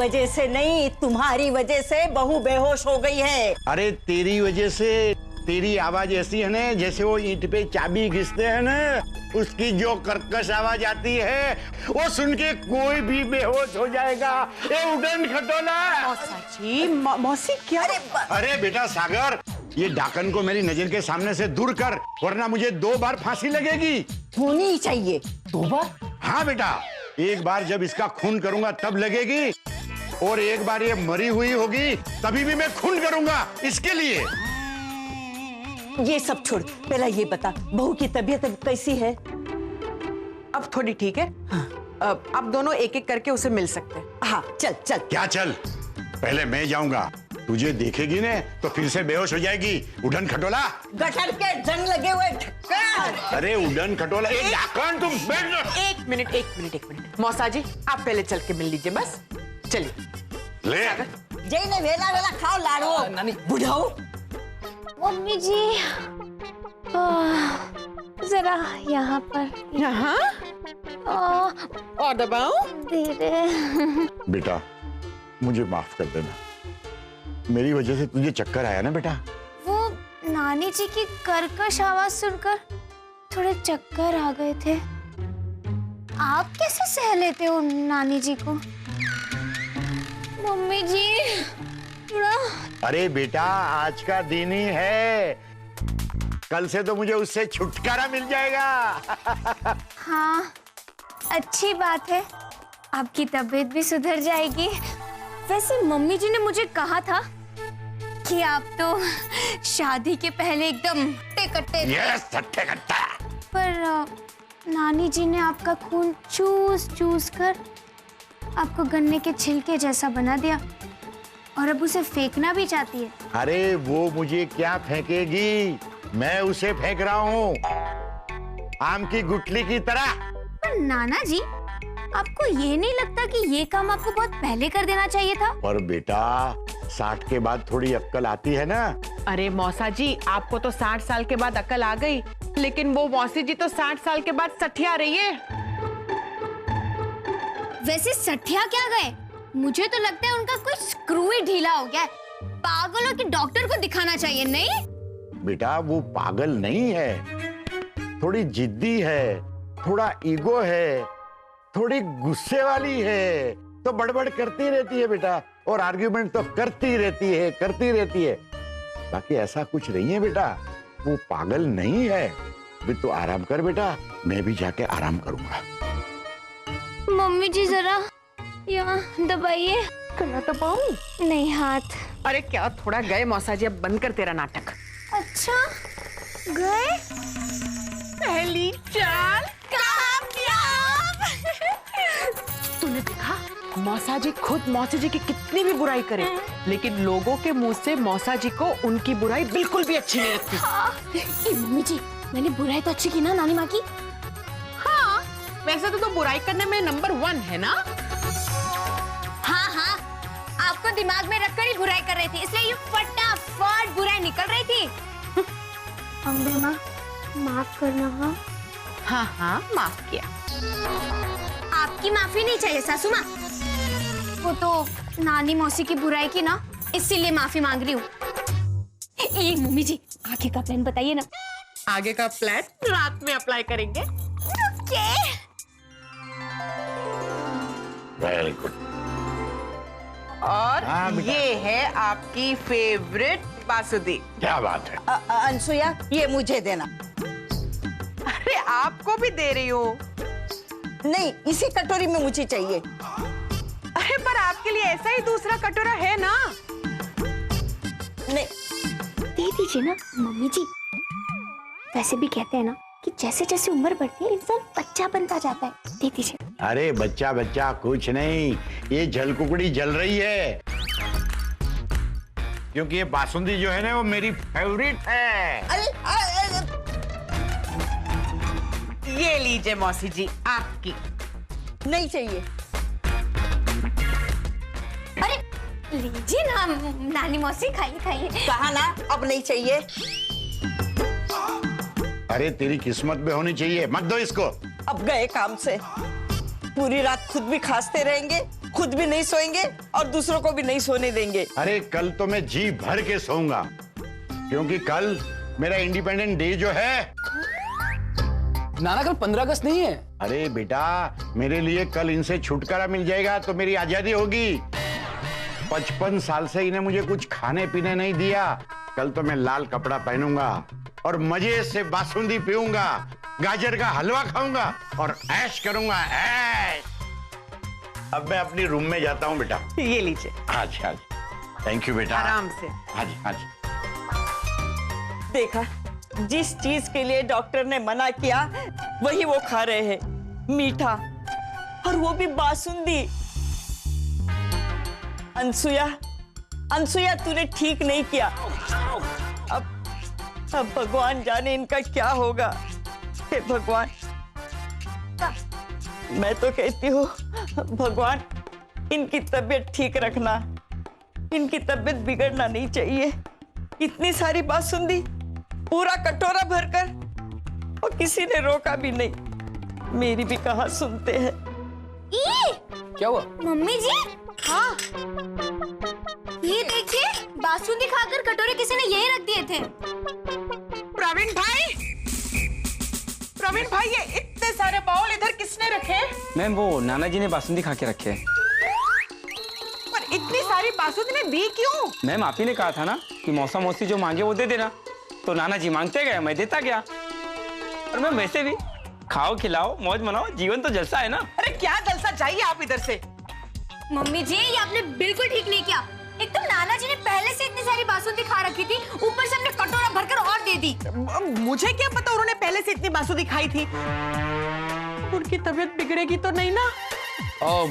वजह से नहीं, तुम्हारी वजह से बहू बेहोश हो गई है। अरे तेरी वजह से। तेरी आवाज ऐसी है ना जैसे वो ईंट पे चाबी घिसते हैं ना, उसकी जो कर्कश आवाज आती है वो सुन के कोई भी बेहोश हो जाएगा। ए उड़न खटोला। मौसाजी, मौसी क्या? अरे बेटा सागर, ये डाकन को मेरी नजर के सामने से दूर कर, वरना मुझे 2 बार फांसी लगेगी। होनी ही चाहिए 2 बार। हाँ बेटा, एक बार जब इसका खून करूंगा तब लगेगी, और एक बार ये मरी हुई होगी तभी भी मैं खून करूंगा इसके लिए। ये सब छोड़, पहला ये बता बहू की तबीयत अब कैसी है? अब थोड़ी ठीक है। हाँ। अब दोनों एक एक करके उसे मिल सकते हैं। हाँ चल चल। क्या चल? पहले मैं जाऊंगा, तुझे देखेगी ने तो फिर से बेहोश हो जाएगी। उड़न खटोला। गटर के जंग लगे हुए ठक्कर। अरे उड़न खटोला, एक डाकन तुम बैठ जाओ। एक मिनट। मौसाजी, आप पहले चल के मिल लीजिए बस। चलिए। ले जय ने वेला वेला खाओ लाड़ो। नानी बुढ़ाओ। मम्मी जी, जरा यहाँ पर। यहाँ और दबाओ। धीरे। बेटा, मुझे माफ कर देना, मेरी वजह से तुझे चक्कर आया ना बेटा। वो नानी जी की कर्कश आवाज सुनकर थोड़े चक्कर आ गए थे। आप कैसे सह लेते हो नानी जी को? मम्मी जी थोड़ा। अरे बेटा, आज का दिन ही है, कल से तो मुझे उससे छुटकारा मिल जाएगा। हाँ, अच्छी बात है, आपकी तबीयत भी सुधर जाएगी। वैसे मम्मी जी ने मुझे कहा था कि आप तो शादी के पहले एकदम हट्टे-कट्टे थे। यस, हट्टे-कट्टा। पर नानी जी ने आपका खून चूस कर आपको गन्ने के छिलके जैसा बना दिया, और अब उसे फेंकना भी चाहती है। अरे वो मुझे क्या फेंकेगी, मैं उसे फेंक रहा हूँ, आम की गुठली की तरह। पर नाना जी, आपको ये नहीं लगता कि ये काम आपको बहुत पहले कर देना चाहिए था? पर बेटा, 60 के बाद थोड़ी अक्ल आती है ना। अरे मौसाजी, आपको तो 60 साल के बाद अकल आ गई, लेकिन वो मौसी जी तो 60 साल के बाद सठिया रही है। वैसे सठिया क्या गए? मुझे तो लगता है उनका कोई स्क्रू ही ढीला हो गया है। पागलों के डॉक्टर को दिखाना चाहिए। नहीं बेटा, वो पागल नहीं है, थोड़ी जिद्दी है, थोड़ा ईगो है, थोड़ी गुस्से वाली है, तो बड़बड़ करती रहती है बेटा, और आर्ग्यूमेंट तो करती रहती है। बाकी ऐसा कुछ नहीं है बेटा, वो पागल नहीं है। अभी तो आराम कर बेटा, मैं भी जाके आराम करूंगा। मम्मी जी जरा यहाँ दबाइए। गला दबाऊं? नहीं, हाथ। अरे क्या थोड़ा गए मौसाजी, अब बंद कर तेरा नाटक। अच्छा गए? पहली चाल कामयाब। तूने देखा, मौसाजी खुद मौसी जी की कितनी भी बुराई करे, लेकिन लोगों के मुंह से मौसाजी को उनकी बुराई बिल्कुल भी अच्छी नहीं लगती। मम्मी जी, मैंने बुराई तो अच्छी की ना नानी माँ की। हाँ, वैसे तो बुराई करने में नंबर 1 है ना। हाँ, आपको दिमाग में रखकर ही बुराई कर रही थी, इसलिए ये फटाफट बुराई निकल रही थी। अम्बे माँ, माफ करना। हाँ, माफ किया। आपकी माफी नहीं चाहिए सासू माँ, वो तो नानी मौसी की बुराई की ना, इसीलिए माफी मांग रही हूँ। ये मम्मी जी, आगे का प्लान बताइए ना। आगे का प्लान रात में अप्लाई करेंगे। Very good. और हाँ, ये है आपकी फेवरेट बासुदी। क्या बात है। अनसुया, ये मुझे देना। अरे आपको भी दे रही हो। नहीं, इसी कटोरी में मुझे चाहिए। अरे पर आपके लिए ऐसा ही दूसरा कटोरा है ना। नहीं, दे दीजिए ना मम्मी जी। वैसे भी कहते हैं ना कि जैसे जैसे उम्र बढ़ती है इंसान बच्चा बनता जाता है। दे दीजिए। अरे बच्चा कुछ नहीं, ये जल कुकड़ी जल रही है, क्योंकि ये बासुंदी जो है ना वो मेरी फेवरेट है। ये लीजिए मौसी जी, आपकी। नहीं चाहिए। अरे लीजिए ना नानी मौसी, खाइए। कहा ना, अब नहीं चाहिए। अरे तेरी किस्मत में होनी चाहिए, मत दो इसको। अब गए काम से, पूरी रात खुद भी खांसते रहेंगे खुद भी नहीं सोएंगे और दूसरों को भी नहीं सोने देंगे। अरे कल तो मैं जी भर के सोऊंगा, क्योंकि कल मेरा इंडिपेंडेंट डे जो है। नाना कल 15 अगस्त नहीं है। अरे बेटा, मेरे लिए कल इनसे छुटकारा मिल जाएगा तो मेरी आजादी होगी। 55 साल से इन्हें मुझे कुछ खाने पीने नहीं दिया। कल तो मैं लाल कपड़ा पहनूंगा और मजे से बासुंदी पीऊंगा, गाजर का हलवा खाऊंगा और ऐश करूंगा, ऐश। अब मैं अपनी रूम में जाता हूँ बेटा। ये लीजिए, अच्छा, थैंक यू बेटा। आराम से। हाँ जी, हाँ जी। देखा, जिस चीज के लिए डॉक्टर ने मना किया वही वो खा रहे हैं, मीठा, और वो भी बासुंदी। अनसुया, अनसुया, तूने ठीक नहीं किया। अब भगवान जाने इनका क्या होगा। हे भगवान, मैं तो कहती हूँ भगवान इनकी तबीयत ठीक रखना, इनकी तबीयत बिगड़ना नहीं चाहिए। इतनी सारी बासुंदी, पूरा कटोरा भरकर, और किसी ने रोका भी नहीं। मेरी भी कहाँ सुनते हैं। क्या हुआ? मम्मी जी, हाँ, ये देखिए, बासुंदी खाकर कटोरे किसी ने यही रख दिए थे। प्रवीण भाई, प्रवीण भाई, ये इतने सारे बाउल इधर किसने रखे? मैम वो नाना जी ने बासुंदी खा के रखे हैं। पर इतनी सारी बासुंदी ने दी क्यों? मैम आप ही ने कहा था ना कि मौसा मौसी जो मांगे वो दे देना, तो नाना जी मांगते गए, मैं देता गया। और मैम वैसे भी खाओ खिलाओ मौज मनाओ, जीवन तो जलसा है ना। अरे क्या जलसा चाहिए आप इधर से? मम्मी जी, ये आपने बिल्कुल ठीक नहीं किया। एक तो नाना जी ने पहले से इतनी सारी बासुंदी खा रखी थी, ऊपर से हमने कटोरा भरकर और दे दी। मुझे क्या पता उन्होंने पहले से इतनी बासुंदी खाई थी। उनकी तबीयत बिगड़ेगी तो नहीं ना?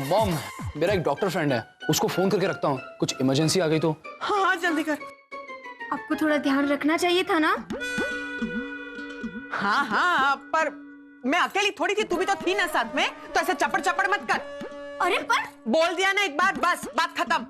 मॉम, मेरा एक डॉक्टर फ्रेंड है, उसको फोन करके रखता हूँ, कुछ इमरजेंसी आ गई तो। हाँ हाँ, जल्दी कर। आपको थोड़ा ध्यान रखना चाहिए था ना। हाँ हाँ, पर मैं अकेली थोड़ी थी, तू भी तो थी ना साथ में, तो ऐसे चपड़ चपड़ मत कर। अरे पर बोल दिया ना एक बार, बस बात खत्म।